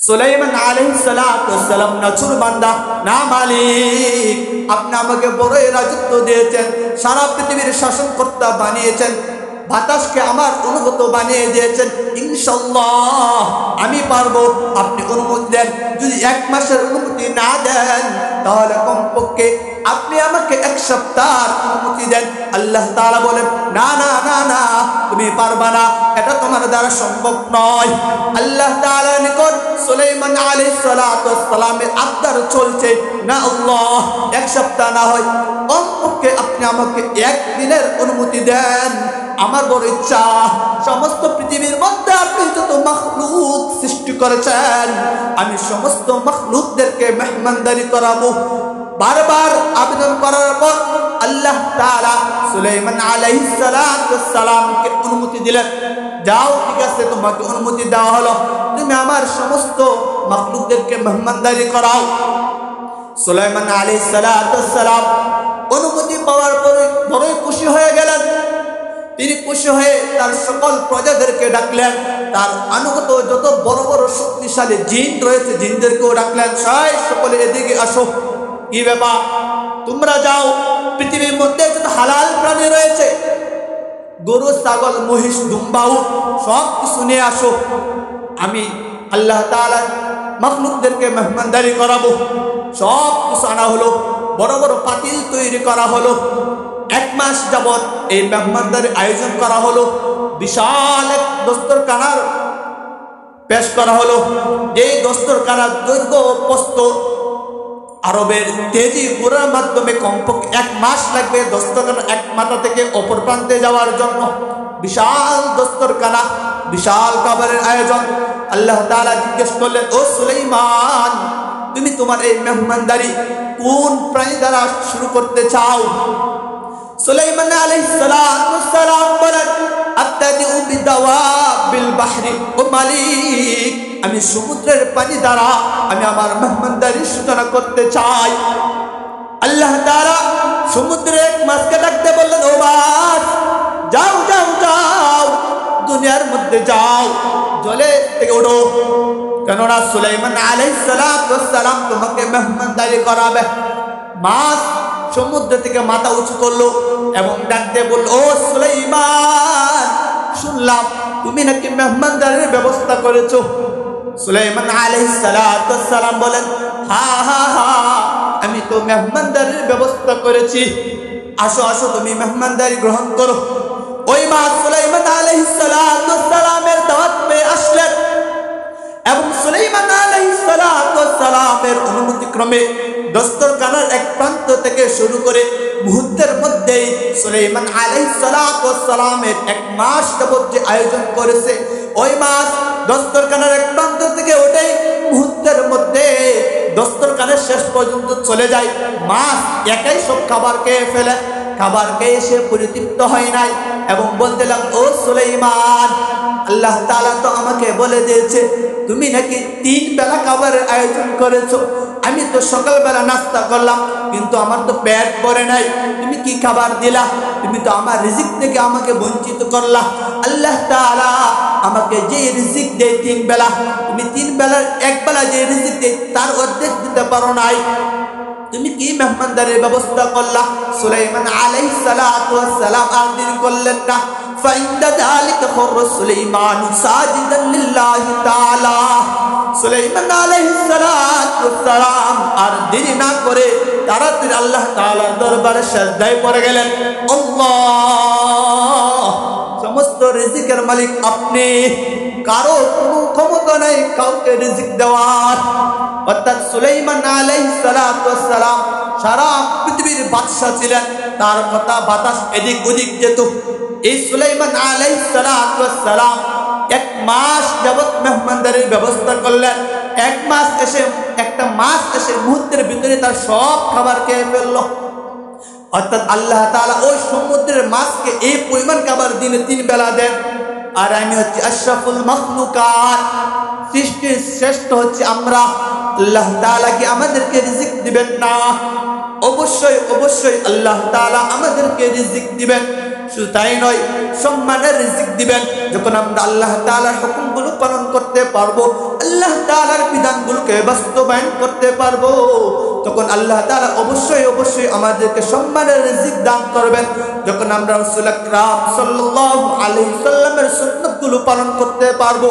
সুলাইমান আলাইহিস সালাতু ওয়াস সালাম নাছুর বান্দা, না মালিক, আপনি আমাকে বড়ই রাজত্ব দিয়েছেন, সারা পৃথিবীর শাসনকর্তা বানিয়েছেন, বাতাসকে আমার অনুগত বানিয়ে দিয়েছেন, ইনশাআল্লাহ আমি পারবো, আপনি অনুমতি দেন। যদি 1 মাসের অনুমতি না দেন তাহলে কমপক্ষে আপনি আমাকে 1 সপ্তাহের অনুমতি দেন। আল্লাহ তাআলা বলেন, না না না না, তুমি পারবা না, এটা তোমার দ্বারা সম্ভব নয়। আল্লাহ তাআলার নিকট সুলাইমান আলাইহিস সালাতু ওয়াস সালামের আবদার চলছে, না আল্লাহ 1 সপ্তাহ না হয় কমপক্ষে আপনি আমাকে 1 দিনের অনুমতি দেন। আমার বড় ইচ্ছা, সমস্ত পৃথিবীর মধ্যে আপনি যত মাখলুক সৃষ্টি করেছেন আমি সমস্ত মাখলুকদেরকে মেহমানদারি করাবো। বারবার আবেদন করার পর আল্লাহ তাআলা সুলাইমান আলাইহিস সালাতু ওয়াস সালামকে অনুমতি দিলেন, যাও ঠিক আছে, তোমাকে অনুমতি দেওয়া হলো, তুমি আমার সমস্ত মাখলুকদেরকে মেহমানদারি করাও। সুলাইমান আলাইহিস সালাতু ওয়াস সালাম অনুমতি পাওয়ার পরে বড়ই খুশি হয়ে গেলেন। তিনি খুশি হয়ে তার সকল প্রজাদেরকে ডাকলেন, তার অনুগত যত বড় বড় শক্তিশালী জিন রয়েছে জিনদেরকেও ডাকলেন, সকলে এদিকে আসো। কি ব্যাপার, তোমরা যাও, পৃথিবীর মধ্যে যত হালাল প্রাণী রয়েছে, গরু, ছাগল, মহিষ, দুম্বা, উট, সব কিছু নিয়ে আসো, আমি আল্লাহ তাআলা মাখলুকদেরকে মেহমানদারি করাবো। সব কিছু আনা হলো, বড় বড় পাতিল তৈরি করা হলো। 1 মাস যাবত এই মেহমানদারির আয়োজন করা হলো। বিশাল এক দস্তরখানার পেশ করা হলো। এই দস্তরখানার দৈর্ঘ্য প্রস্থ আরবের তেজি ঘোড়ার মাধ্যমে কমপক্ষে 1 মাস লাগবে দস্তরখানা এক মাথা থেকে অপর প্রান্তে যাওয়ার জন্য। বিশাল দস্তরখানা, বিশাল খাবারের আয়োজন। আল্লাহ তাআলা জিজ্ঞেস করলেন, ও সুলাইমান, তুমি তোমার এই মেহমানদারি কোন প্রাণী দ্বারা শুরু করতে চাও? সুলাইমান আলাইহিস সালাতু ওয়াস সালাম বলেন, আবতাদিউ বিদাওয়াবিল বাহরি, ও মালিক, আমি সমুদ্রের পানি দ্বারা আমি আমার মেহমানদারি সূচনা করতে চাই। আল্লাহ তাআলা সমুদ্রের মাছকে ডাকতে বললেন, ও মাছ, যাও যাও যাও, দুনিয়ার মধ্যে যাও, জলে থেকে ওঠো, কেননা সুলাইমান আলাইহিস সালাতু ওয়াস সালাম তোমাকে মেহমানদারি করাবে। মাছ সমুদ্র থেকে মাথা উঁচু করলো এবং ডাকতে বলল, ও সুলাইমান, শুনলাম তুমি নাকি মেহমানদারির ব্যবস্থা করেছো। সুলাইমান আলাইহিস সালাতু ওয়াস সালাম বলেন, হ্যাঁ হ্যাঁ হ্যাঁ, আমি তো মেহমানদারির ব্যবস্থা করেছি, আসো আসো, তুমি মেহমানদারি গ্রহণ করো। ওই মাছ সুলাইমান আলাইহিস সালাতু ওয়াস সালামের দাওয়াত পেয়ে আসলেন এবং সুলাইমান আলাইহিস সালাতু ওয়াস সালামের অনুমতি ক্রমে দস্তরখানার এক প্রান্ত থেকে শুরু করে মুহূর্তের মধ্যেই সুলাইমান আলাইহিস সালাতু ওয়াস সালামের 1 মাস যাবত যে আয়োজন করেছে, ওই মাছ দস্তরখানার এক প্রান্ত থেকে ওঠেই মুহূর্তের মধ্যে দস্তরখানার শেষ পর্যন্ত চলে যায়। মাছ একাই সব খাবার খেয়ে ফেলে, খাবার খেয়ে সে পরিতৃপ্ত হয় নাই এবং বলতে লাগল, ও সুলাইমান, আল্লাহ তাআলা তো আমাকে বলে দিয়েছে তুমি নাকি 3 বেলা খাবারের আয়োজন করেছো। আমি তো সকালবেলা নাস্তা করলাম কিন্তু আমার তো পেট ভরে নাই, তুমি কি খাবার দিলা? তুমি তো আমার রিজিক থেকে আমাকে বঞ্চিত করলা। আল্লাহ তাআলা আমাকে যে রিজিক দেয় 3 বেলা, তুমি 3 বেলার 1 বেলা যে রিজিক দেয় তার অর্ধেক দিতে পারো নাই, তুমি কি মেহমানদারির ব্যবস্থা করলা? সুলাইমান আলাইহিস সালাতু ওয়াস সালাম আর দেরি করলেন না। ফাইন্দা যালিকা খর সুলাইমান সাজিদান লিল্লাহি তাআলা। সুলাইমান আলাইহিস সালাতু ওয়াস সালাম আর দেরি না করে তাড়াতাড়ি আল্লাহ তাআলার দরবারে সিজদায় পড়ে গেলেন। আল্লাহ, সমস্ত রিজিকের মালিক আপনি, কারো কোনো ক্ষমতা নাই কাউকে রিজিক দেওয়ার। অর্থাৎ সুলাইমান আলাইহিস সালাতু ওয়াস সালাম সারা পৃথিবীর বাদশা ছিলেন, তার কথা বাতাস এদিক ওদিক যেত। এই সুলাইমান আলাইহিস সালাতু ওয়াস সালাম 1 মাস যাবত মেহমানদারির ব্যবস্থা করলেন। 1 মাস এসে একটা মাস এসে মুহূর্তের ভিতরে তার সব খাবার খেয়ে ফেললো। অর্থাৎ আল্লাহ তাআলা ওই সমুদ্রের মাছকে এই পরিমাণ খাবার দিনে 3 বেলা দেন। আর আমি হচ্ছি আশরাফুল মাখলুকাত, সৃষ্টির শ্রেষ্ঠ হচ্ছে আমরা। আল্লাহ তাআলা কি আমাদেরকে রিজিক দিবেন না? অবশ্যই অবশ্যই আল্লাহ তাআলা আমাদেরকে রিজিক দিবেন। শুধু তাই নয়, সম্মানের রিজিক দিবেন। যখন আমরা আল্লাহ তাআলার হুকুমগুলো পালন করতে পারবো, আল্লাহ তাআলার বিধানগুলোকে বাস্তবায়ন করতে পারবো, তখন আল্লাহ তাআলা অবশ্যই আমাদেরকে সম্মানের রিজিক দান করবেন। যখন আমরা রাসূল আকরাম সাল্লাল্লাহু আলাইহি সাল্লামের সুন্নাতগুলো পালন করতে পারবো,